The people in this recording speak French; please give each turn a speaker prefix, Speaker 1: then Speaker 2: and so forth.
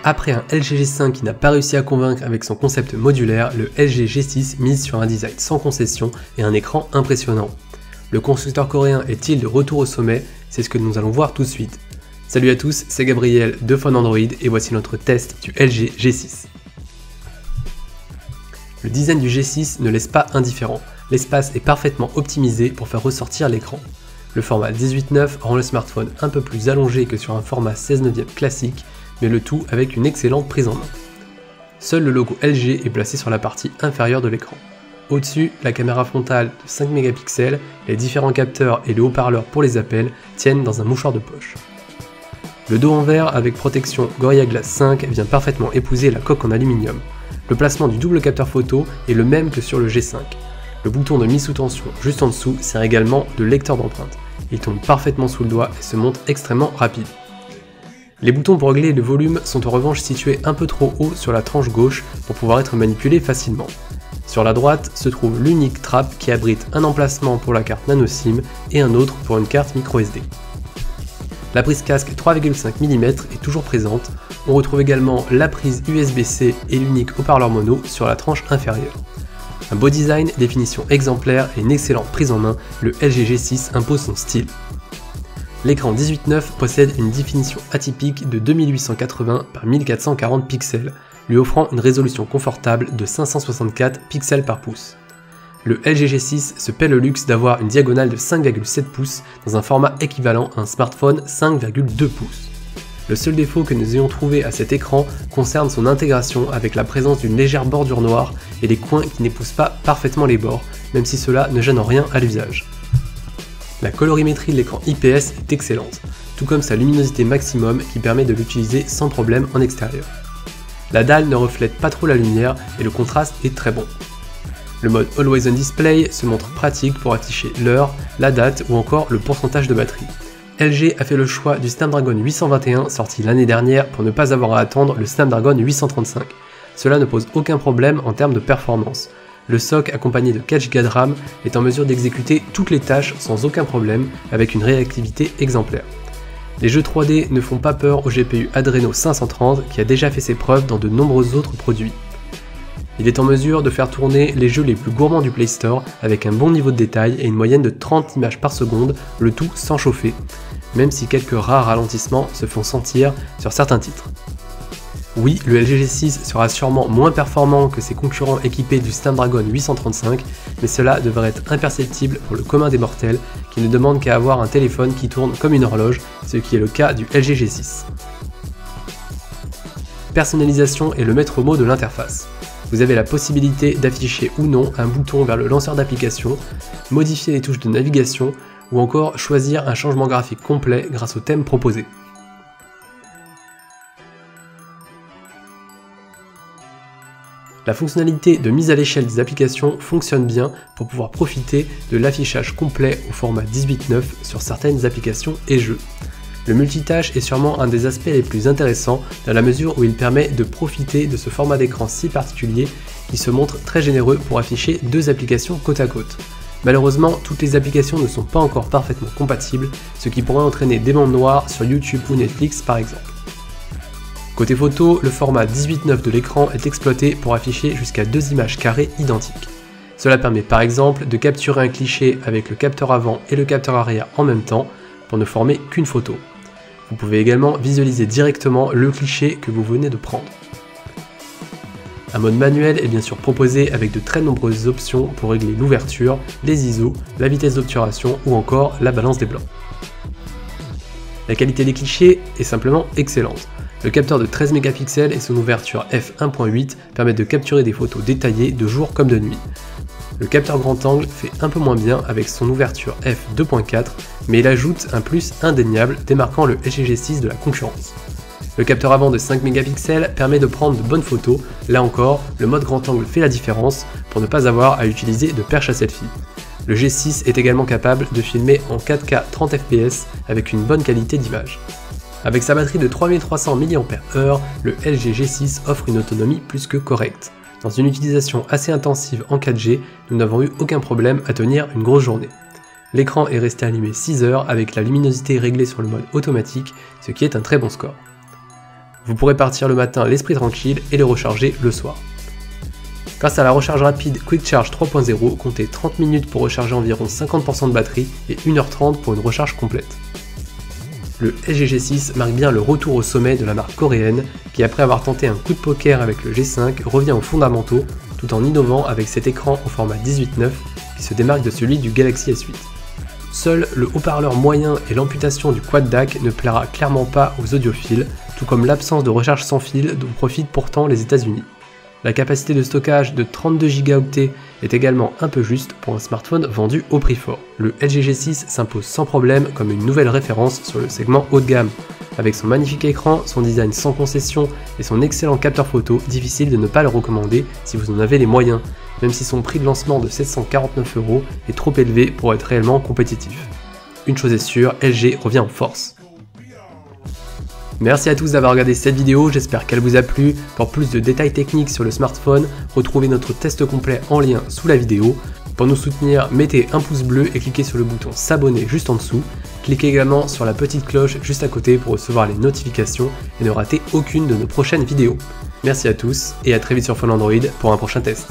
Speaker 1: Après un LG G5 qui n'a pas réussi à convaincre avec son concept modulaire, le LG G6 mise sur un design sans concession et un écran impressionnant. Le constructeur coréen est-il de retour au sommet? C'est ce que nous allons voir tout de suite. Salut à tous, c'est Gabriel de Phone Android et voici notre test du LG G6. Le design du G6 ne laisse pas indifférent, l'espace est parfaitement optimisé pour faire ressortir l'écran. Le format 18:9 rend le smartphone un peu plus allongé que sur un format 16:9 classique, mais le tout avec une excellente prise en main. Seul le logo LG est placé sur la partie inférieure de l'écran. Au-dessus, la caméra frontale de 5 mégapixels, les différents capteurs et le haut-parleur pour les appels tiennent dans un mouchoir de poche. Le dos en verre avec protection Gorilla Glass 5 vient parfaitement épouser la coque en aluminium. Le placement du double capteur photo est le même que sur le G5. Le bouton de mise sous tension juste en dessous sert également de lecteur d'empreintes. Il tombe parfaitement sous le doigt et se montre extrêmement rapide. Les boutons pour régler le volume sont en revanche situés un peu trop haut sur la tranche gauche pour pouvoir être manipulés facilement. Sur la droite se trouve l'unique trappe qui abrite un emplacement pour la carte nano SIM et un autre pour une carte microSD. La prise casque 3,5 mm est toujours présente. On retrouve également la prise USB-C et l'unique haut-parleur mono sur la tranche inférieure. Un beau design, définition exemplaire et une excellente prise en main, le LG G6 impose son style. L'écran 18:9 possède une définition atypique de 2880 par 1440 pixels, lui offrant une résolution confortable de 564 pixels par pouce. Le LG G6 se paie le luxe d'avoir une diagonale de 5,7 pouces dans un format équivalent à un smartphone 5,2 pouces. Le seul défaut que nous ayons trouvé à cet écran concerne son intégration avec la présence d'une légère bordure noire et des coins qui n'épousent pas parfaitement les bords, même si cela ne gêne en rien à l'usage. La colorimétrie de l'écran IPS est excellente, tout comme sa luminosité maximum qui permet de l'utiliser sans problème en extérieur. La dalle ne reflète pas trop la lumière et le contraste est très bon. Le mode Always On Display se montre pratique pour afficher l'heure, la date ou encore le pourcentage de batterie. LG a fait le choix du Snapdragon 821 sorti l'année dernière pour ne pas avoir à attendre le Snapdragon 835. Cela ne pose aucun problème en termes de performance. Le SoC accompagné de 4 Go de RAM est en mesure d'exécuter toutes les tâches sans aucun problème avec une réactivité exemplaire. Les jeux 3D ne font pas peur au GPU Adreno 530 qui a déjà fait ses preuves dans de nombreux autres produits. Il est en mesure de faire tourner les jeux les plus gourmands du Play Store avec un bon niveau de détail et une moyenne de 30 images par seconde, le tout sans chauffer, même si quelques rares ralentissements se font sentir sur certains titres. Oui, le LG G6 sera sûrement moins performant que ses concurrents équipés du Snapdragon 835, mais cela devrait être imperceptible pour le commun des mortels qui ne demandent qu'à avoir un téléphone qui tourne comme une horloge, ce qui est le cas du LG G6. Personnalisation est le maître mot de l'interface. Vous avez la possibilité d'afficher ou non un bouton vers le lanceur d'application, modifier les touches de navigation ou encore choisir un changement graphique complet grâce au thème proposé. La fonctionnalité de mise à l'échelle des applications fonctionne bien pour pouvoir profiter de l'affichage complet au format 18:9 sur certaines applications et jeux. Le multitâche est sûrement un des aspects les plus intéressants dans la mesure où il permet de profiter de ce format d'écran si particulier qui se montre très généreux pour afficher deux applications côte à côte. Malheureusement, toutes les applications ne sont pas encore parfaitement compatibles, ce qui pourrait entraîner des bandes noires sur YouTube ou Netflix par exemple. Côté photo, le format 18:9 de l'écran est exploité pour afficher jusqu'à deux images carrées identiques. Cela permet par exemple de capturer un cliché avec le capteur avant et le capteur arrière en même temps pour ne former qu'une photo. Vous pouvez également visualiser directement le cliché que vous venez de prendre. Un mode manuel est bien sûr proposé avec de très nombreuses options pour régler l'ouverture, les ISO, la vitesse d'obturation ou encore la balance des blancs. La qualité des clichés est simplement excellente. Le capteur de 13 mégapixels et son ouverture f1.8 permettent de capturer des photos détaillées de jour comme de nuit. Le capteur grand angle fait un peu moins bien avec son ouverture f2.4, mais il ajoute un plus indéniable démarquant le LG G6 de la concurrence. Le capteur avant de 5 mégapixels permet de prendre de bonnes photos, là encore, le mode grand angle fait la différence pour ne pas avoir à utiliser de perche à selfie. Le G6 est également capable de filmer en 4K 30 fps avec une bonne qualité d'image. Avec sa batterie de 3300 mAh, le LG G6 offre une autonomie plus que correcte. Dans une utilisation assez intensive en 4G, nous n'avons eu aucun problème à tenir une grosse journée. L'écran est resté allumé 6 heures avec la luminosité réglée sur le mode automatique, ce qui est un très bon score. Vous pourrez partir le matin l'esprit tranquille et le recharger le soir. Grâce à la recharge rapide Quick Charge 3.0, comptez 30 minutes pour recharger environ 50% de batterie et 1h30 pour une recharge complète. Le LG G6 marque bien le retour au sommet de la marque coréenne qui, après avoir tenté un coup de poker avec le G5, revient aux fondamentaux tout en innovant avec cet écran au format 18:9 qui se démarque de celui du Galaxy S8. Seul le haut-parleur moyen et l'amputation du quad DAC ne plaira clairement pas aux audiophiles, tout comme l'absence de recharge sans fil dont profitent pourtant les États-Unis. La capacité de stockage de 32 Go est également un peu juste pour un smartphone vendu au prix fort. Le LG G6 s'impose sans problème comme une nouvelle référence sur le segment haut de gamme. Avec son magnifique écran, son design sans concession et son excellent capteur photo, difficile de ne pas le recommander si vous en avez les moyens, même si son prix de lancement de 749 € est trop élevé pour être réellement compétitif. Une chose est sûre, LG revient en force. Merci à tous d'avoir regardé cette vidéo, j'espère qu'elle vous a plu. Pour plus de détails techniques sur le smartphone, retrouvez notre test complet en lien sous la vidéo. Pour nous soutenir, mettez un pouce bleu et cliquez sur le bouton s'abonner juste en dessous. Cliquez également sur la petite cloche juste à côté pour recevoir les notifications et ne rater aucune de nos prochaines vidéos. Merci à tous et à très vite sur Phone Android pour un prochain test.